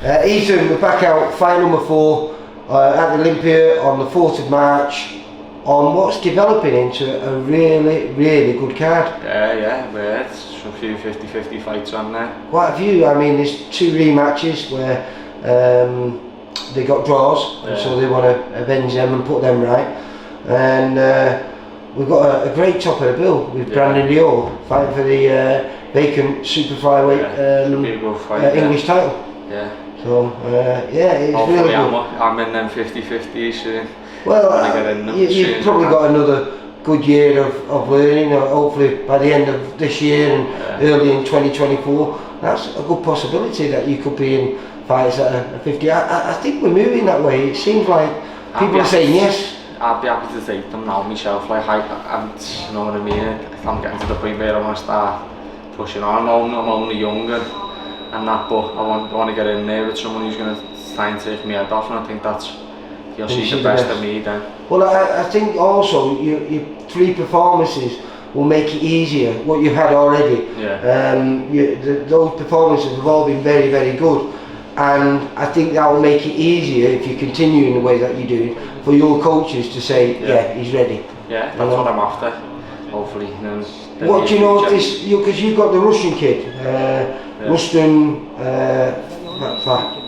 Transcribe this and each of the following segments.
Ethan, we're back out, fight number 4 at the Olympia on the 4th of March on what's developing into a really, really good card. Yeah, it's a few 50-50 fights on there. Quite a few. I mean, there's 2 rematches where they got draws, and so they want to avenge them and put them right. And we've got a great top of the bill with Brandon Dior fighting for the vacant super flyweight fight, English title. Yeah. So it's hopefully really good. I'm in them 50-50s soon. Well, you've probably got another good year of learning. Hopefully by the end of this year and early in 2024, that's a good possibility that you could be in fights at a 50. I think we're moving that way. It seems like people are saying yes. I'd be happy to take them now myself. Like I'm, you know what I mean. If I'm getting to the point where I want to start pushing on, I'm only younger and that, but I want to get in there with someone who's going to try and take me head off, and I think that's you'll see the best of me then. Well, I think also your 3 performances will make it easier. What you've had already. Those performances have all been very, very good. And I think that will make it easier if you continue in the way that you do for your coaches to say, yeah he's ready. Yeah, that's what I'm after, hopefully. What do you know of this, because you've got the Russian kid, Rustam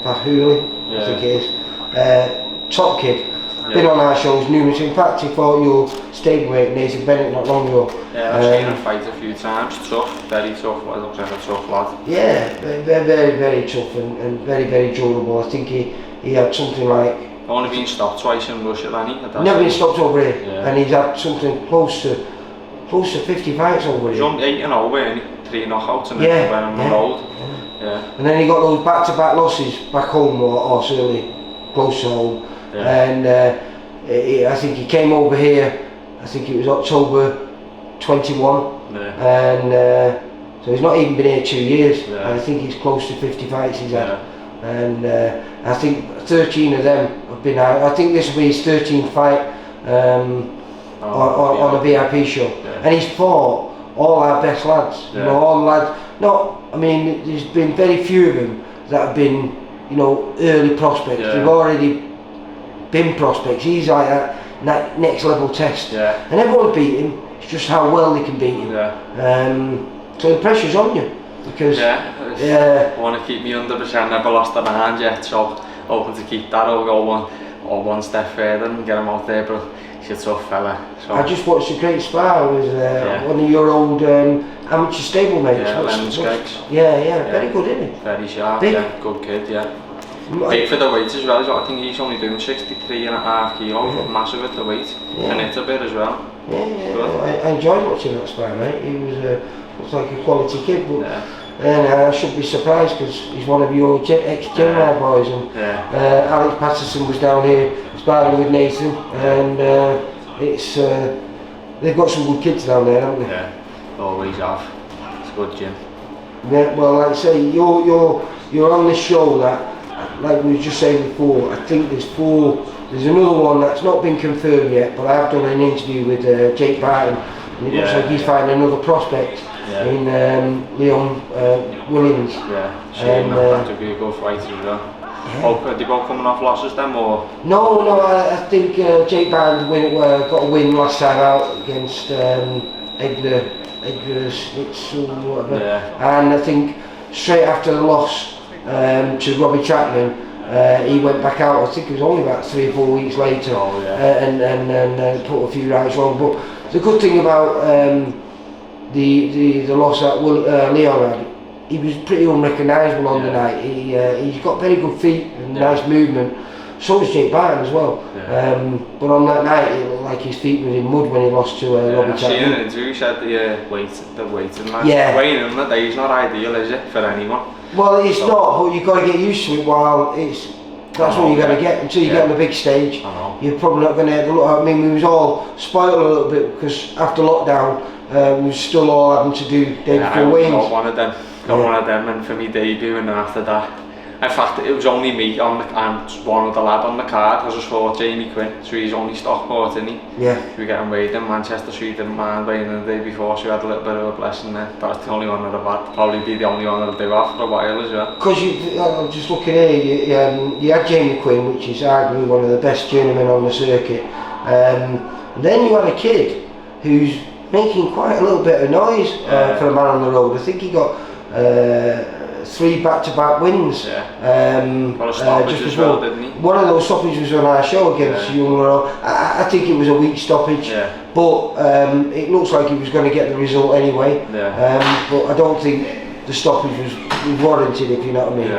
Fahuli, I think it is, top kid, been on our shows numerous. In fact, he fought your stablemate Nathan Bennett not long ago. Yeah, I've seen him fight a few times. Tough, very tough. Well, looks like a tough lad. Yeah, very, very tough and very, very durable. I think he had something like... Only been stopped twice in Russia, hasn't he? Never been stopped over here, and he's had something close to 50 fights over here. He's on 8-0, weren't he? 3 knockouts and then went on the road. Yeah. And then he got those back-to-back losses back home, or certainly close to home. And I think he came over here, I think it was October 21, and so he's not even been here 2 years. I think he's close to 50 fights he's had, and I think 13 of them have been out. I think this will be his 13th fight on a VIP show, and he's fought all our best lads. You know, all the lads. I mean, there's been very few of them that have been, you know, early prospects. They've already been prospects. He's like that next level test, and everyone's beat him. It's just how well they can beat him. So the pressure's on you because I want to keep me 100%. Never lost a hand yet, so hoping to keep that. I'll go one step further and get him out there. But he's a tough fella. So I just watched a great spar with one of your old amateur stablemates. Very good, isn't he? Very sharp. Big. Good kid. Big for the weight as well. So I think he's only doing 63.5 kilos, but massive at the weight. And it's a bit as well. I enjoyed watching that spar, mate. He was looks like a quality kid, but and I shouldn't be surprised because he's one of your ex-Gemini boys. And Alex Patterson was down here sparring with Nathan, and it's they've got some good kids down there, haven't they? Yeah, always have. It's a good gym. Yeah, well, like I say, you're on this show that, like we were just saying before, I think there's another one that's not been confirmed yet, but I've done an interview with Jake Barton, and it looks like he's fighting another prospect in Leon Williams. That would be a good fight as well. Are they both coming off losses then, or? No, I think Jake Barton got a win last time out against Edgar whatever. And I think straight after the loss to Robbie Chapman, he went back out. I think it was only about 3 or 4 weeks later, and put a few rounds wrong. But the good thing about the loss that Leon had, he was pretty unrecognisable on the night. He's got very good feet and nice movement. So does Jake Barton as well. But on that night, it looked like his feet were in mud when he lost to Robbie Chapman. I've seen an interview, he said the weight in that. Weighing in that day is not ideal, is it, for anyone? Well, it's not, but you've got to get used to it while that's what you're going to get until you get on the big stage. You're probably not going to look. I mean, we was all spoiled a little bit because after lockdown, we were still all having to do day before weigh-ins. Got one of them, and for me debut, and then after that, In fact, it was only me and one other lad on the card. I just thought Jamie Quinn, so he's only Stockport, isn't he? Yeah. We were getting weighed in Manchester. She didn't mind weighing the day before. She had a little bit of a blessing there. That's the only one that I've had. Probably be the only one that'll do after a while as well. Because I'm just looking here, you had Jamie Quinn, which is arguably one of the best journeymen on the circuit. And then you had a kid who's making quite a little bit of noise for a man on the road. I think he got 3 back-to-back wins. Got a stoppage just as before. well, didn't he? One of those stoppages was on our show against Young Royal. I think it was a weak stoppage, but it looks like he was going to get the result anyway. But I don't think the stoppage was warranted, if you know what I mean.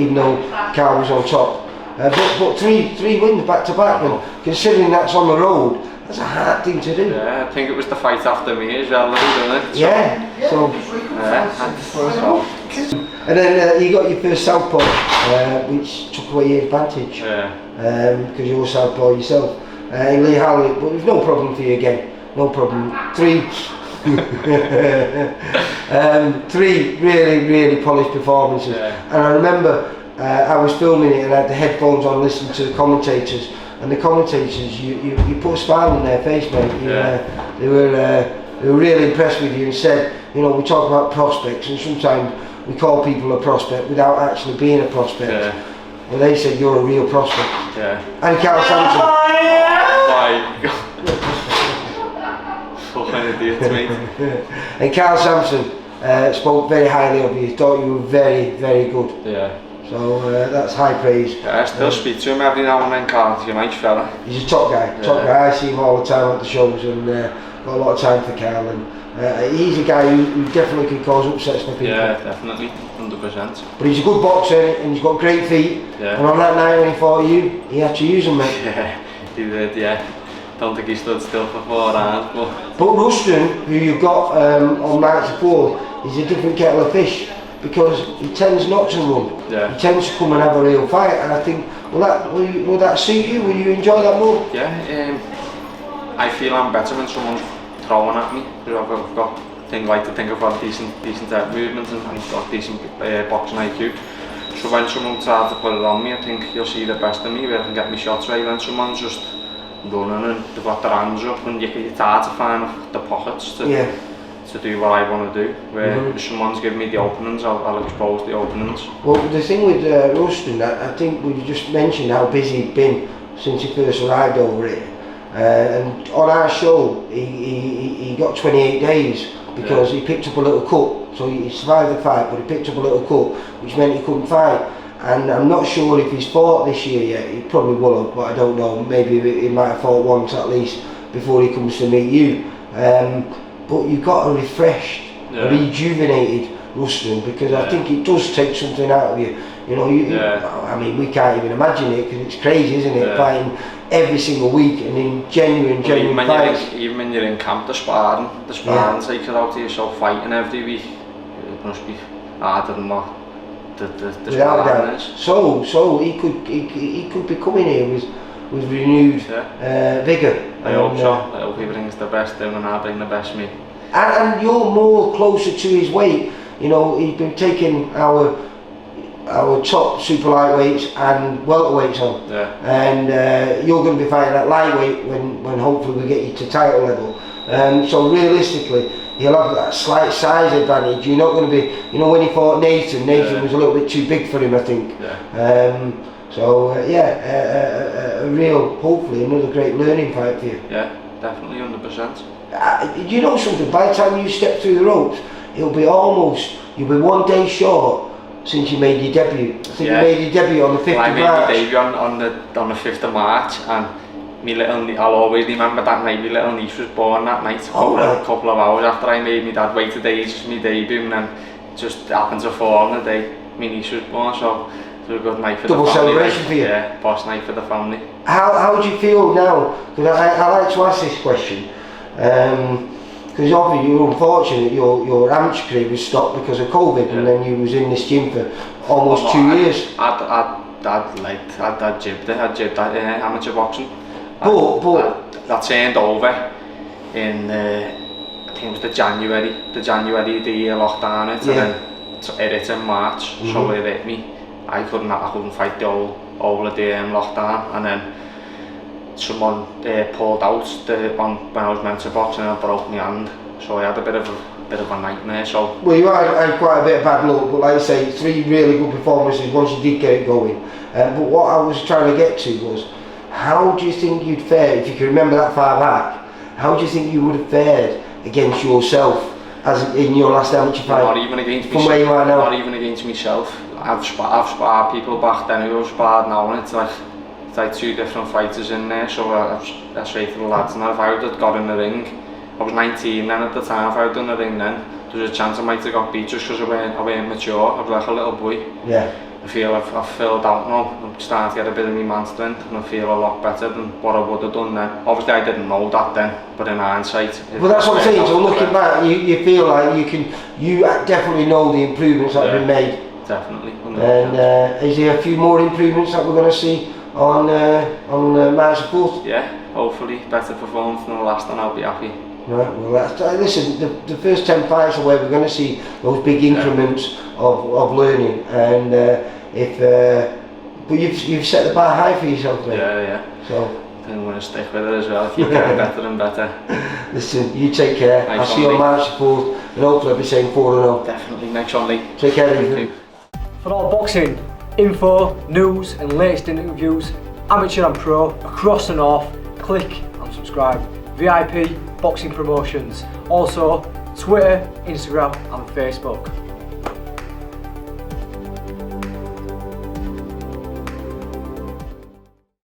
Even though Carl was on top. But three wins back-to-back, and considering that's on the road, that's a hard thing to do. Yeah, I think it was the fight after me as well, wasn't it? So, and then you got your first southpaw, which took away your advantage. Because you're a southpaw yourself. In Lee Halley, but there's no problem for you again. No problem. 3 really polished performances. And I remember I was filming it and I had the headphones on listening to the commentators. And the commentators, you put a smile on their face, mate. They were really impressed with you and said, you know, we talk about prospects and sometimes we call people a prospect without actually being a prospect. Well, they said you're a real prospect. And Carl Sampson. My God. Fucking idiot, mate. And Carl Sampson spoke very highly of you. Thought you were very good. So that's high praise. I still speak to him every now and then, Carl. He's a nice fella. He's a top guy. I see him all the time at the shows and got a lot of time for Carl. And he's a guy who definitely can cause upsets for people. Yeah, definitely, 100%. But he's a good boxer and he's got great feet. And on that night when he fought you, he had to use them, mate. Yeah, he did, Don't think he stood still for 4 rounds. But Ruston, who you've got on nights before, is a different kettle of fish. Because he tends not to run. He tends to come and have a real fight, and I think, will that suit you? Will you enjoy that more? I feel I'm better when someone's throwing at me, because I've got things like to think I've got decent movements and I've got decent boxing IQ. So when someone tries to put it on me, I think you'll see the best of me, where I can get my shots right. When someone's just running and they've got their hands up, and it's hard to find the pockets to do what I want to do. Where if someone's giving me the openings, I'll expose the openings. Well, the thing with Ruston, I think we just mentioned how busy he'd been since he first arrived over here. And on our show, he got 28 days because he picked up a little cut. So he survived the fight, but he picked up a little cut, which meant he couldn't fight. And I'm not sure if he's fought this year yet. He probably will have, but I don't know. Maybe he might have fought once at least before he comes to meet you. But you've got a refreshed, rejuvenated Ruston, because I think it does take something out of you. You know, I mean, we can't even imagine it because it's crazy, isn't it? Fighting every single week and in genuine fights. Even when you're in camp, the sparring takes it out of you. So fighting every week, it must be harder than what the sparring is. So he could be coming here with renewed vigour. I hope so. I hope he brings the best in and I bring the best me. And you're more closer to his weight. You know, he's been taking our top super lightweights and welterweights on. And you're going to be fighting at lightweight when hopefully we get you to title level. So realistically, you'll have that slight size advantage. You're not going to be, you know, when he fought Nathan was a little bit too big for him, I think. So a real, hopefully another great learning fight for you. Yeah, definitely 100%. You know something, by the time you step through the ropes, you'll be 1 day short since you made your debut. I think you made your debut on the 5th of March. I made my debut on the 5th of March, and I'll always remember that night. My little niece was born that night, a couple of hours after I made my dad waited days for my debut, and then just happened to fall on the day my niece was born, so it was a good night for Double the family. Celebration for you? Yeah, boss night for the family. How do you feel now? Because I like to ask this question. Because obviously you were unfortunate, your amateur career was stopped because of COVID, and then you was in this gym for almost 2 years. I'd jibbed amateur boxing. But that turned over in I think it was the January of the year lockdown it, and then it hit in March, so it hit me I couldn't fight the whole of the lockdown, and then someone pulled out when I was meant to box and I broke my hand, so I had a bit of a nightmare. So well, you had quite a bit of bad luck, but like I say, 3 really good performances once you did get it going. But what I was trying to get to was, how do you think you'd fare, if you can remember that far back, how do you think you would have fared against yourself as in your last amateur fight? Not even against from where you are now. Not even against myself. I've sparred people back then who have sparred now, and it's like 2 different fighters in there, so I say to the lads, and if I would have got in the ring, I was 19 then at the time, if I would have done the ring then, there was a chance I might have got beat just because I weren't mature. I was like a little boy. Yeah. I feel I've filled out now, I'm starting to get a bit of my man strength, and I feel a lot better than what I would have done then. Obviously I didn't know that then, but in hindsight... Well, that's what I'm saying, so looking back, you feel like you definitely know the improvements that have been made. Definitely. 100%. And is there a few more improvements that we're going to see on March 4th? Yeah, hopefully better performance than the last, and I'll be happy. Right, well listen, the first 10 fights are where we're going to see those big increments of learning, and but you've set the bar high for yourself there. Yeah. So I think I'm going to stick with it as well, keep getting better and better. Listen, you take care. Nice I'll see you on March 4th, and hopefully I'll be saying 4-0. Definitely, next one, Lee. Take care, Thank Ethan. you. For all boxing info, news and latest interviews, amateur and pro, across the north, click and subscribe. VIP Boxing Promotions. Also Twitter, Instagram and Facebook.